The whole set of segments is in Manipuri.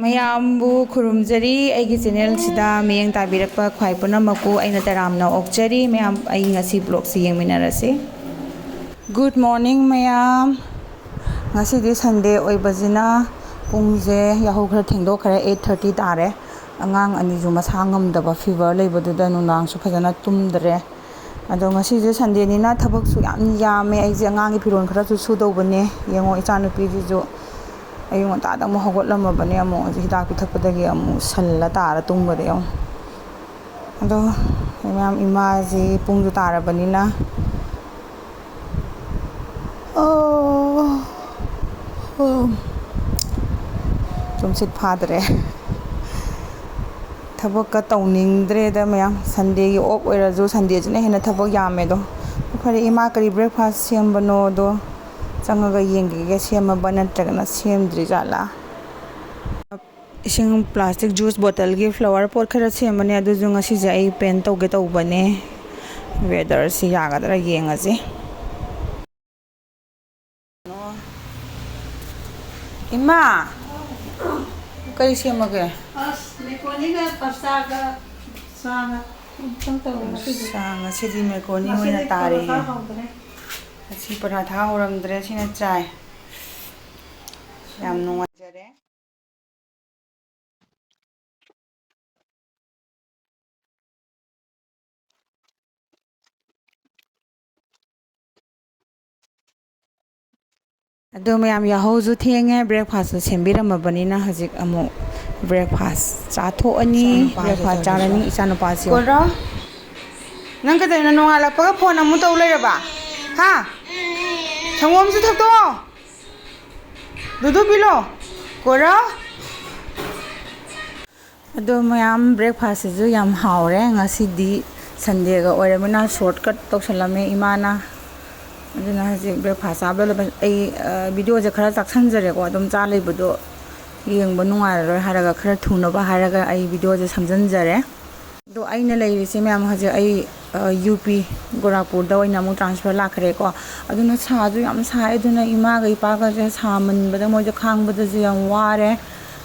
ꯃꯌꯥꯝꯕꯨ ꯈꯨꯔꯨꯝꯖꯔꯤ ꯑꯩꯒꯤ ꯆꯦꯅꯦꯜꯁꯤꯗ ꯃꯤꯠꯌꯦꯡ ꯇꯥꯕꯤꯔꯛꯄ ꯈ꯭ꯋꯥꯏ ꯄꯨꯝꯅꯃꯛꯄꯨ ꯑꯩꯅ ꯇꯔꯥꯝꯅ ꯑꯣꯛꯆꯔꯤ ꯃꯌꯥꯝ ꯑꯩ ꯉꯁꯤ ꯕ꯭ꯂꯣꯒꯁꯤ ꯌꯦꯡꯃꯤꯟꯅꯔꯁꯤ ꯒꯨꯗ ꯃꯣꯔꯅꯤꯡ ꯃꯌꯥꯝ ꯉꯁꯤꯗꯤ ꯁꯟꯗꯦ ꯑꯣꯏꯕꯁꯤꯅ ꯄꯨꯡꯁꯦ ꯌꯥꯍꯧ ꯈꯔ ꯊꯦꯡꯗꯣꯛꯈ꯭ꯔꯦ 8:30 ꯇꯥꯔꯦ ꯑꯉꯥꯡ ꯑꯅꯤꯁꯨ ꯃꯁꯥ ꯉꯝꯗꯕ ꯐꯤꯚꯔ ꯂꯩꯕꯗꯨꯗ ꯅꯨꯡꯗꯥꯡꯁꯨ ꯐꯖꯅ ꯇꯨꯝꯗ꯭ꯔꯦ ꯑꯗꯣ ꯉꯁꯤꯁꯦ ꯁꯟꯗꯦꯅꯤꯅ ꯊꯕꯛꯁꯨ ꯌꯥꯝ ꯌꯥꯝꯃꯦ ꯑꯩꯁꯦ ꯑꯉꯥꯡꯒꯤ ꯐꯤꯔꯣꯜ ꯈꯔꯁꯨ ꯁꯨꯗꯧꯕꯅꯦ ꯌꯦꯡꯉꯣ ꯏꯆꯥꯅꯨꯄꯤꯁꯤꯁꯨ ꯑꯌꯨꯛ ꯉꯟꯇꯥꯗ ꯑꯃꯨꯛ ꯍꯧꯒꯠꯂꯝꯃꯕꯅꯦ ꯑꯃꯨꯛ ꯍꯧꯖꯤꯛ ꯍꯤꯗꯥꯛ ꯄꯤꯊꯛꯄꯗꯒꯤ ꯑꯃꯨꯛ ꯁꯜꯂ ꯇꯥꯔ ꯇꯨꯝꯈꯔꯦ ꯑꯃꯨꯛ ꯑꯗꯣ ꯃꯌꯥꯝ ꯏꯃꯥꯁꯤ ꯄꯨꯡꯁꯨ ꯇꯥꯔꯕꯅꯤꯅ ꯇꯨꯝꯁꯤꯠ ꯐꯥꯗ꯭ꯔꯦ ꯊꯕꯛꯀ ꯇꯧꯅꯤꯡꯗ꯭ꯔꯦꯗ ꯃꯌꯥꯝ ꯁꯟꯗꯦꯒꯤ ꯑꯣꯐ ꯑꯣꯏꯔꯁꯨ ꯁꯟꯗꯦꯁꯤꯅ ꯍꯦꯟꯅ ꯊꯕꯛ ꯌꯥꯝꯃꯦꯗꯣ ꯐꯔꯦ ꯏꯃꯥ ꯀꯔꯤ ꯕ꯭ꯔꯦꯛꯐꯥꯁ ꯁꯦꯝꯕꯅꯣꯗꯣ ꯆꯪꯉꯒ ꯌꯦꯡꯈꯤꯒꯦ ꯁꯦꯝꯃꯕ ꯅꯠꯇ꯭ꯔꯒꯅ ꯁꯦꯝꯗ꯭ꯔꯤ ꯖꯥꯠꯂꯥ ꯏꯁꯤꯡ ꯄ꯭ꯂꯥꯁꯇꯤꯛ ꯖꯨꯁ ꯕꯣꯇꯜꯒꯤ ꯐ꯭ꯂꯥꯋꯔ ꯄꯣꯠ ꯈꯔ ꯁꯦꯝꯕꯅꯦ ꯑꯗꯨꯁꯨ ꯉꯁꯤꯁꯦ ꯑꯩ ꯄꯦꯟ ꯇꯧꯒꯦ ꯇꯧꯕꯅꯦ ꯋꯦꯗꯔꯁꯤ ꯌꯥꯒꯗ꯭ꯔꯥ ꯌꯦꯡꯉꯁꯤ ꯏꯃꯥ ꯀꯔꯤ ꯁꯦꯝꯃꯒꯦ ꯃꯦꯀꯣꯅꯤꯒ ꯄꯥꯁꯇꯥꯒ ꯆꯥꯒ ꯉꯁꯤꯗꯤ ꯃꯦꯀ꯭ꯔꯣꯅꯤ ꯑꯣꯏꯅ ꯇꯥꯔꯦꯍꯦ ꯉꯁꯤ ꯄꯔꯥꯊꯥ ꯍꯧꯔꯝꯗ꯭ꯔꯦ ꯁꯤꯅ ꯆꯥꯏ ꯌꯥꯝ ꯅꯨꯡꯉꯥꯏꯖꯔꯦ ꯑꯗꯣ ꯃꯌꯥꯝ ꯌꯥꯍꯧꯁꯨ ꯊꯦꯡꯉꯦ ꯕ꯭ꯔꯦꯛꯐꯥꯁꯁꯨ ꯁꯦꯝꯕꯤꯔꯝꯃꯕꯅꯤꯅ ꯍꯧꯖꯤꯛ ꯑꯃꯨꯛ ꯕ꯭ꯔꯦꯛꯐꯥꯁ ꯆꯥꯊꯣꯛꯑꯅꯤ ꯕ꯭ꯔꯦꯛꯐꯥꯁ ꯆꯥꯔꯅꯤ ꯏꯆꯥꯅꯨꯄꯥꯁꯤ ꯀꯣꯔꯣ ꯅꯪ ꯀꯩꯗꯧꯔꯤꯅꯣ ꯅꯣꯡꯉꯥꯜꯂꯛꯄꯒ ꯐꯣꯟ ꯑꯃꯨꯛ ꯇꯧ ꯂꯩꯔꯕ ꯍꯥ ꯁꯪꯒꯣꯝꯁꯨ ꯊꯛꯇꯣꯛꯑꯣ ꯗꯨꯗꯨ ꯄꯤꯂꯣ ꯀꯣꯔꯣ ꯑꯗꯣ ꯃꯌꯥꯝ ꯕ꯭ꯔꯦꯛꯐꯥꯁꯁꯤꯁꯨ ꯌꯥꯝ ꯍꯥꯎꯔꯦ ꯉꯁꯤꯗꯤ ꯁꯟꯗꯦꯒ ꯑꯣꯏꯔꯕꯅꯤꯅ ꯁꯣꯔꯠꯀꯠ ꯇꯧꯁꯜꯂꯝꯃꯦ ꯏꯃꯥꯅ ꯑꯗꯨꯅ ꯍꯧꯖꯤꯛ ꯕ꯭ꯔꯦꯛꯐꯥꯁ ꯆꯥꯕ ꯑꯩ ꯚꯤꯗꯤꯑꯣꯁꯦ ꯈꯔ ꯆꯥꯛꯁꯟꯖꯔꯦꯀꯣ ꯑꯗꯨꯝ ꯆꯥ ꯂꯩꯕꯗꯣ ꯌꯦꯡꯕ ꯅꯨꯡꯉꯥꯏꯔꯔꯣꯏ ꯍꯥꯏꯔꯒ ꯈꯔ ꯊꯨꯅꯕ ꯍꯥꯏꯔꯒ ꯑꯩ ꯚꯤꯗꯤꯑꯣꯁꯦ ꯁꯝꯖꯤꯟꯖꯔꯦ ꯑꯗꯣ ꯑꯩꯅ ꯂꯩꯔꯤꯁꯦ ꯃꯌꯥꯝ ꯍꯧꯖꯤꯛ ꯑꯩ UP ꯒꯣꯔꯥꯄꯨꯔꯗ ꯑꯣꯏꯅ ꯑꯃꯨꯛ ꯇ꯭ꯔꯥꯟꯁꯐꯔ ꯂꯥꯛꯈ꯭ꯔꯦꯀꯣ ꯑꯗꯨꯅ ꯁꯥꯁꯨ ꯌꯥꯝ ꯁꯥꯏ ꯑꯗꯨꯅ ꯏꯃꯥꯒ ꯏꯄꯥꯒꯁꯦ ꯁꯥꯃꯟꯕꯗ ꯃꯣꯏꯁꯦ ꯈꯥꯡꯕꯗꯁꯨ ꯌꯥꯝ ꯋꯥꯔꯦ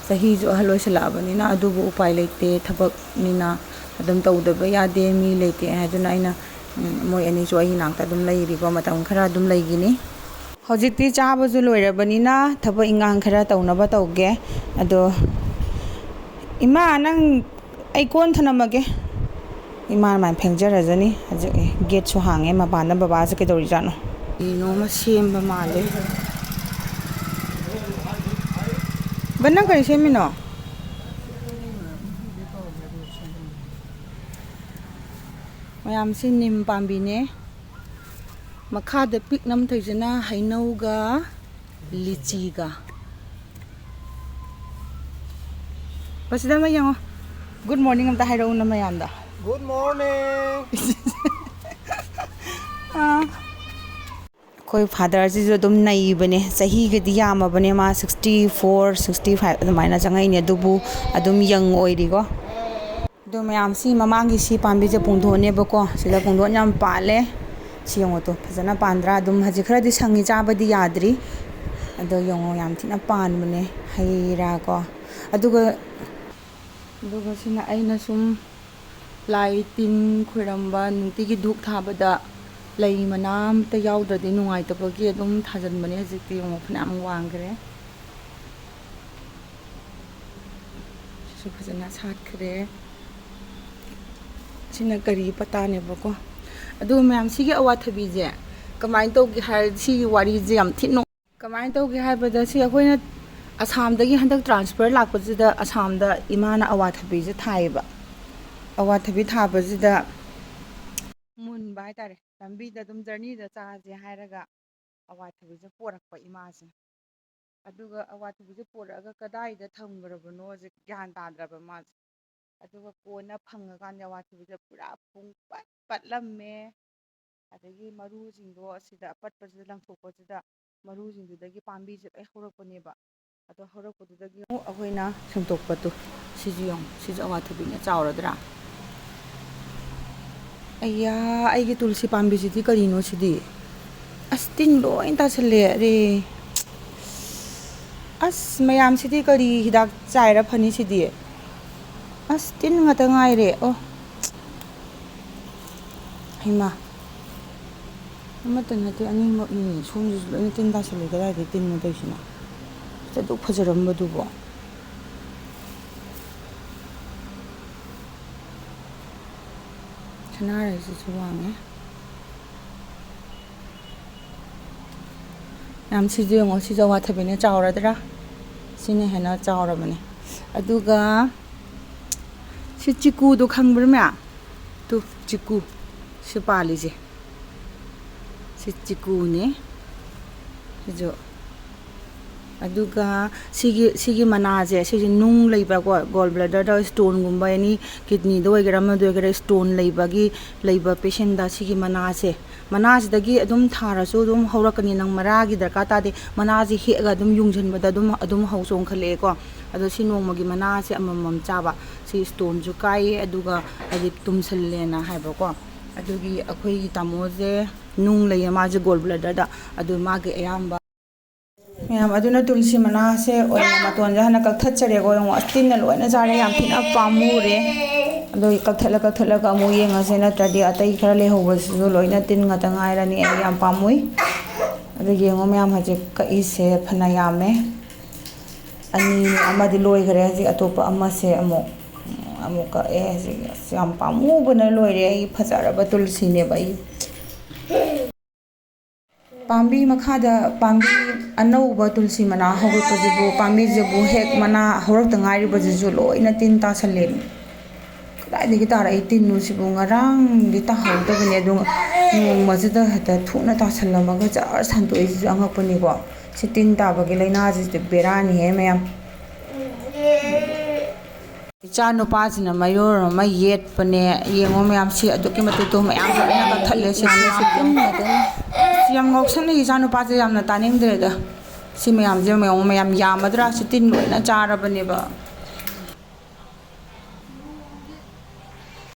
ꯆꯍꯤꯁꯨ ꯑꯍꯜ ꯑꯣꯏꯁꯜꯂꯛꯑꯕꯅꯤꯅ ꯑꯗꯨꯕꯨ ꯎꯄꯥꯏ ꯂꯩꯇꯦ ꯊꯕꯛꯅꯤꯅ ꯑꯗꯨꯝ ꯇꯧꯗꯕ ꯌꯥꯗꯦ ꯃꯤ ꯂꯩꯇꯦ ꯍꯥꯏꯗꯨꯅ ꯑꯩꯅ ꯃꯣꯏ ꯑꯅꯤꯁꯨ ꯑꯩ ꯅꯥꯛꯇ ꯑꯗꯨꯝ ꯂꯩꯔꯤꯀꯣ ꯃꯇꯝ ꯈꯔ ꯑꯗꯨꯝ ꯂꯩꯈꯤꯅꯤ ꯍꯧꯖꯤꯛꯇꯤ ꯆꯥꯕꯁꯨ ꯂꯣꯏꯔꯕꯅꯤꯅ ꯊꯕꯛ ꯏꯟꯈꯥꯡꯈꯔ ꯇꯧꯅꯕ ꯇꯧꯒꯦ ꯑꯗꯣ ꯏꯃꯥ ꯅꯪ ꯑꯩ ꯀꯣꯟ ꯊꯅꯝꯃꯒꯦ ꯏꯃꯥꯅ ꯃꯥꯏꯅ ꯐꯦꯡꯖꯔꯖꯅꯤ ꯍꯧꯖꯤꯛ ꯒꯦꯠꯁꯨ ꯍꯥꯡꯉꯦ ꯃꯄꯥꯟꯗ ꯕꯕꯥꯁꯦ ꯀꯩꯗꯧꯔꯤꯖꯥꯠꯅꯣ ꯀꯩꯅꯣꯝꯃ ꯁꯦꯝꯕ ꯃꯥꯜꯂꯦ ꯅꯪ ꯀꯔꯤ ꯁꯦꯝꯃꯤꯅꯣ ꯃꯌꯥꯝꯁꯤ ꯅꯤꯝ ꯄꯥꯝꯕꯤꯅꯦ ꯃꯈꯥꯗ ꯄꯤꯛꯅꯝꯊꯩꯁꯤꯅ ꯍꯩꯅꯧꯒ ꯂꯤꯆꯤꯒ ꯁꯤꯗ ꯑꯃ ꯌꯦꯡꯉꯣ ꯒꯨꯗ ꯃꯣꯔꯅꯤꯡ ꯑꯝꯇ ꯍꯥꯏꯔꯛꯎꯅ ꯃꯌꯥꯝꯗ Good morning. ꯑꯩꯈꯣꯏ ꯐꯥꯗꯔꯁꯤꯁꯨ ꯑꯗꯨꯝ ꯅꯩꯕꯅꯦ ꯆꯍꯤꯒꯗꯤ ꯌꯥꯝꯃꯕꯅꯦ ꯃꯥ 64 65 ꯑꯗꯨꯃꯥꯏꯅ ꯆꯪꯉꯛꯏꯅꯦ ꯑꯗꯨꯕꯨ ꯑꯗꯨꯝ ꯌꯪ ꯑꯣꯏꯔꯤꯀꯣ ꯑꯗꯣ ꯃꯌꯥꯝ ꯁꯤ ꯃꯃꯥꯡꯒꯤ ꯁꯤ ꯄꯥꯝꯕꯤꯁꯦ ꯄꯨꯡꯗꯣꯟꯅꯦꯕꯀꯣ ꯁꯤꯗ ꯄꯨꯡꯗꯣꯟ ꯌꯥꯝ ꯄꯥꯜꯂꯦ ꯁꯤ ꯌꯦꯡꯉꯣꯇꯣ ꯐꯖꯅ ꯄꯥꯟꯗ꯭ꯔꯥ ꯑꯗꯨꯝ ꯍꯧꯖꯤꯛ ꯈꯔꯗꯤ ꯁꯪꯉꯤ ꯆꯥꯕꯗꯤ ꯌꯥꯗ꯭ꯔꯤ ꯑꯗꯣ ꯌꯦꯡꯉꯣ ꯌꯥꯝ ꯊꯤꯅ ꯄꯥꯟꯕꯅꯦ ꯍꯩ ꯔꯥ ꯀꯣ ꯑꯗꯨꯒ ꯁꯤꯅ ꯑꯩꯅ ꯁꯨꯝ ꯂꯥꯏ ꯇꯤꯟ ꯈꯣꯏꯔꯝꯕ ꯅꯨꯡꯇꯤꯒꯤ ꯙꯨꯞ ꯊꯥꯕꯗ ꯂꯩ ꯃꯅꯥ ꯑꯝꯇ ꯌꯥꯎꯗ꯭ꯔꯗꯤ ꯅꯨꯡꯉꯥꯏꯇꯕꯒꯤ ꯑꯗꯨꯝ ꯊꯥꯖꯤꯟꯕꯅꯦ ꯍꯧꯖꯤꯛꯇꯤ ꯌꯦꯡꯉꯣ ꯐꯅꯌꯥꯝ ꯋꯥꯡꯈ꯭ꯔꯦ ꯁꯤꯁꯨ ꯐꯖꯅ ꯁꯥꯠꯈ꯭ꯔꯦ ꯁꯤꯅ ꯀꯔꯤ ꯄꯇꯥꯅꯦꯕꯀꯣ ꯑꯗꯨꯒ ꯃꯌꯥꯝ ꯁꯤꯒꯤ ꯑꯋꯥꯊꯕꯤꯁꯦ ꯀꯃꯥꯏꯅ ꯇꯧꯒꯦ ꯍꯥꯏꯔꯗꯤ ꯁꯤꯒꯤ ꯋꯥꯔꯤꯁꯦ ꯌꯥꯝ ꯊꯤꯅ ꯀꯃꯥꯏꯅ ꯇꯧꯒꯦ ꯍꯥꯏꯕꯗ ꯁꯤ ꯑꯩꯈꯣꯏꯅ ꯑꯁꯥꯝꯗꯒꯤ ꯍꯟꯗꯛ ꯇ꯭ꯔꯥꯟꯁꯐꯔ ꯂꯥꯛꯄꯁꯤꯗ ꯑꯁꯥꯝꯗ ꯏꯃꯥꯅ ꯑꯋꯥꯊꯕꯤꯁꯦ ꯊꯥꯏꯌꯦꯕ ꯑꯋꯥꯊꯕꯤ ꯊꯥꯕꯁꯤꯗ ꯃꯨꯟꯕ ꯍꯥꯏꯇꯥꯔꯦ ꯂꯝꯕꯤꯗ ꯑꯗꯨꯝ ꯖꯔꯅꯤꯗ ꯆꯥꯁꯦ ꯍꯥꯏꯔꯒ ꯑꯋꯥꯊꯕꯤꯁꯦ ꯄꯣꯔꯛꯄ ꯏꯃꯥꯁꯦ ꯑꯗꯨꯒ ꯑꯋꯥꯊꯕꯤꯁꯦ ꯄꯣꯔꯛꯑꯒ ꯀꯗꯥꯏꯗ ꯊꯝꯈ꯭ꯔꯕꯅꯣꯁꯦ ꯒ꯭ꯌꯥꯟ ꯇꯥꯗ꯭ꯔꯕ ꯃꯥꯁꯦ ꯑꯗꯨꯒ ꯀꯣꯟꯅ ꯐꯪꯉꯀꯥꯟꯗ ꯑꯋꯥꯊꯕꯤꯁꯦ ꯄꯨꯔꯥ ꯄꯨꯡꯄꯠ ꯄꯠꯂꯝꯃꯦ ꯑꯗꯒꯤ ꯃꯔꯨꯁꯤꯡꯗꯣ ꯑꯁꯤꯗ ꯑꯄꯠꯄꯁꯤꯗ ꯂꯪꯊꯣꯛꯄꯁꯤꯗ ꯃꯔꯨꯁꯤꯡꯗꯨꯗꯒꯤ ꯄꯥꯝꯕꯤꯁꯦ ꯂꯣꯏ ꯍꯧꯔꯛꯄꯅꯦꯕ ꯑꯗꯣ ꯍꯧꯔꯛꯄꯗꯨꯗꯒꯤ ꯑꯩꯈꯣꯏꯅ ꯁꯦꯡꯗꯣꯛꯄꯗꯣ ꯁꯤꯁꯨ ꯌꯦꯡꯉꯨ ꯁꯤꯁꯨ ꯑꯋꯥꯊꯕꯤꯅ ꯆꯥꯎꯔꯗ꯭ꯔꯥ ꯑꯩꯌꯥ ꯑꯩꯒꯤ ꯇꯨꯜꯁꯤ ꯄꯥꯝꯕꯤꯁꯤꯗꯤ ꯀꯔꯤꯅꯣ ꯁꯤꯗꯤ ꯑꯁ ꯇꯤꯟ ꯂꯣꯏ ꯇꯥꯁꯜꯂꯦ ꯑꯔꯦ ꯑꯁ ꯃꯌꯥꯝꯁꯤꯗꯤ ꯀꯔꯤ ꯍꯤꯗꯥꯛ ꯆꯥꯏꯔ ꯐꯅꯤ ꯁꯤꯗꯤ ꯑꯁ ꯇꯤꯟ ꯉꯥꯛꯇ ꯉꯥꯏꯔꯦ ꯑꯣ ꯍꯩꯃꯥ ꯑꯃꯠꯇ ꯅꯠꯇꯦ ꯑꯅꯤꯃꯛꯅꯤ ꯁꯣꯝꯁꯤꯁꯨ ꯂꯣꯏꯅ ꯇꯤꯟ ꯇꯥꯁꯜꯂꯦ ꯀꯗꯥꯏꯗꯒꯤ ꯇꯤꯟꯅꯣ ꯇꯧꯔꯤꯁꯤꯅ ꯑꯗꯨꯛ ꯐꯖꯔꯝꯕꯗꯨꯕꯣ ꯁꯅꯥꯔꯩꯁꯤꯁꯨ ꯋꯥꯡꯉꯦ ꯌꯥꯝ ꯁꯤꯁꯨ ꯌꯦꯡꯉꯣ ꯁꯤꯁꯨ ꯑꯋꯥꯊꯕꯤꯅ ꯆꯥꯎꯔꯗ꯭ꯔꯥ ꯁꯤꯅ ꯍꯦꯟꯅ ꯆꯥꯎꯔꯕꯅꯦ ꯑꯗꯨꯒ ꯁꯤ ꯆꯤꯀꯨꯗꯣ ꯈꯪꯕ꯭ꯔꯥ ꯃꯌꯥꯝ ꯇꯨ ꯆꯤꯀꯨ ꯁꯤ ꯄꯥꯜꯂꯤꯁꯦ ꯁꯤ ꯆꯤꯀꯨꯅꯦ ꯁꯤꯁꯨ ꯑꯗꯨꯒ ꯁꯤꯒꯤ ꯃꯅꯥꯁꯦ ꯁꯤꯁꯦ ꯅꯨꯡ ꯂꯩꯕꯀꯣ ꯒꯣꯜ ꯕ꯭ꯂꯦꯗꯔꯗ ꯁ꯭ꯇꯣꯟꯒꯨꯝꯕ ꯑꯦꯅꯤ ꯀꯤꯗꯅꯤꯗ ꯑꯣꯏꯒꯦꯔꯥ ꯑꯃꯗ ꯑꯣꯏꯒꯦꯔꯥ ꯁ꯭ꯇꯣꯟ ꯂꯩꯕ ꯄꯦꯁꯦꯟꯗ ꯁꯤꯒꯤ ꯃꯅꯥꯁꯤꯗꯒꯤ ꯑꯗꯨꯝ ꯊꯥꯔꯁꯨ ꯑꯗꯨꯝ ꯍꯧꯔꯛꯀꯅꯤ ꯅꯪ ꯃꯔꯥꯒꯤ ꯗꯔꯀꯥꯔ ꯇꯥꯗꯦ ꯃꯅꯥꯁꯤ ꯍꯦꯛꯑꯒ ꯑꯗꯨꯝ ꯌꯨꯡꯁꯤꯟꯕꯗ ꯑꯗꯨꯝ ꯆꯣꯡꯈꯠꯂꯛꯑꯦꯀꯣ ꯑꯗꯣ ꯁꯤ ꯅꯣꯡꯃꯒꯤ ꯃꯅꯥꯁꯦ ꯑꯃꯃꯝ ꯆꯥꯕ ꯁꯤ ꯁ꯭ꯇꯣꯟꯁꯨ ꯀꯥꯏꯌꯦ ꯑꯗꯨꯒ ꯍꯥꯏꯗꯤ ꯇꯨꯝꯁꯜꯂꯦꯅ ꯍꯥꯏꯕꯀꯣ ꯑꯗꯨꯒꯤ ꯑꯩꯈꯣꯏꯒꯤ ꯇꯥꯃꯣꯁꯦ ꯅꯨꯡ ꯂꯩꯌꯦ ꯃꯥꯁꯦ ꯒꯣꯜ ꯕ꯭ꯂꯦꯗꯔꯗ ꯑꯗꯨ ꯃꯥꯒꯤ ꯑꯌꯥꯝꯕ ꯃꯌꯥꯝ ꯑꯗꯨꯅ ꯇꯨꯜꯁꯤ ꯃꯅꯥꯁꯦ ꯑꯣꯏꯅ ꯃꯇꯣꯟꯁꯦ ꯍꯥꯟꯅ ꯀꯛꯊꯠꯆꯔꯦꯀꯣ ꯌꯦꯡꯉꯣ ꯇꯤꯟꯅ ꯂꯣꯏꯅ ꯆꯥꯔꯦ ꯌꯥꯝ ꯊꯤꯅ ꯄꯥꯝꯃꯨꯔꯦ ꯑꯗꯣ ꯀꯛꯊꯠꯂꯒ ꯑꯃꯨꯛ ꯌꯦꯡꯉꯁꯦ ꯅꯠꯇ꯭ꯔꯗꯤ ꯑꯇꯩ ꯈꯔ ꯂꯩꯍꯧꯕꯁꯤꯁꯨ ꯂꯣꯏꯅ ꯇꯤꯟ ꯉꯥꯛꯇ ꯉꯥꯏꯔꯅꯤ ꯑꯩ ꯌꯥꯝ ꯄꯥꯝꯃꯨꯏ ꯑꯗꯣ ꯌꯦꯡꯉꯣ ꯃꯌꯥꯝ ꯍꯧꯖꯤꯛ ꯀꯛꯏꯁꯦ ꯐꯅ ꯌꯥꯝꯃꯦ ꯑꯃꯗꯤ ꯂꯣꯏꯈꯔꯦ ꯍꯧꯖꯤꯛ ꯑꯇꯣꯞꯄ ꯑꯃꯁꯦ ꯑꯃꯨꯛ ꯀꯛꯑꯦ ꯍꯧꯖꯤꯛ ꯑꯁ ꯌꯥꯝ ꯄꯥꯝꯃꯨꯕꯅ ꯂꯣꯏꯔꯦ ꯑꯩ ꯐꯖꯔꯕ ꯇꯨꯜꯁꯤꯅꯦꯕ ꯑꯩ ꯄꯥꯝꯕꯤ ꯃꯈꯥꯗ ꯄꯥꯝꯕꯤ ꯑꯅꯧꯕ ꯇꯨꯜꯁꯤ ꯃꯅꯥ ꯍꯧꯔꯛꯄꯁꯤꯕꯨ ꯄꯥꯝꯕꯤꯁꯤꯕꯨ ꯍꯦꯛ ꯃꯅꯥ ꯍꯧꯔꯛꯇ ꯉꯥꯏꯔꯤꯕꯁꯤꯁꯨ ꯂꯣꯏꯅ ꯇꯤꯟ ꯇꯥꯁꯜꯂꯦ ꯀꯗꯥꯏꯗꯒꯤ ꯇꯥꯔꯛꯏ ꯇꯤꯟꯅꯣ ꯁꯤꯕꯨ ꯉꯔꯥꯡꯗꯤ ꯇꯥꯍꯧꯗꯕꯅꯦ ꯑꯗꯨ ꯅꯣꯡꯃꯁꯤꯗ ꯍꯦꯛꯇ ꯊꯨꯅ ꯇꯥꯁꯜꯂꯝꯃꯒ ꯖꯔ ꯁꯟꯇꯣꯛꯏꯁꯤꯁꯨ ꯑꯉꯛꯄꯅꯤꯀꯣ ꯁꯤ ꯇꯤꯟ ꯇꯥꯕꯒꯤ ꯂꯥꯏꯅꯥꯁꯤꯗꯤ ꯕꯦꯔꯥꯅꯤꯍꯦ ꯃꯌꯥꯝ ꯏꯆꯥ ꯅꯨꯄꯥꯁꯤꯅ ꯃꯌꯣꯜ ꯑꯃ ꯌꯦꯠꯄꯅꯦ ꯌꯦꯡꯉꯣ ꯃꯌꯥꯝ ꯁꯤ ꯑꯗꯨꯛꯀꯤ ꯃꯇꯤꯛ ꯃꯌꯥꯝ ꯂꯣꯏꯅ ꯀꯛꯊꯠꯂꯦ ꯁꯤ ꯌꯥꯝ ꯉꯥꯎꯁꯟꯅꯩ ꯏꯆꯥ ꯅꯨꯄꯥꯁꯦ ꯌꯥꯝꯅ ꯇꯥꯅꯤꯡꯗ꯭ꯔꯦꯗ ꯁꯤ ꯃꯌꯥꯝꯁꯦ ꯃꯌꯥꯝ ꯌꯥꯝꯃꯗ꯭ꯔꯥ ꯁꯤ ꯇꯤꯟ ꯂꯣꯏꯅ ꯆꯥꯔꯕꯅꯦꯕ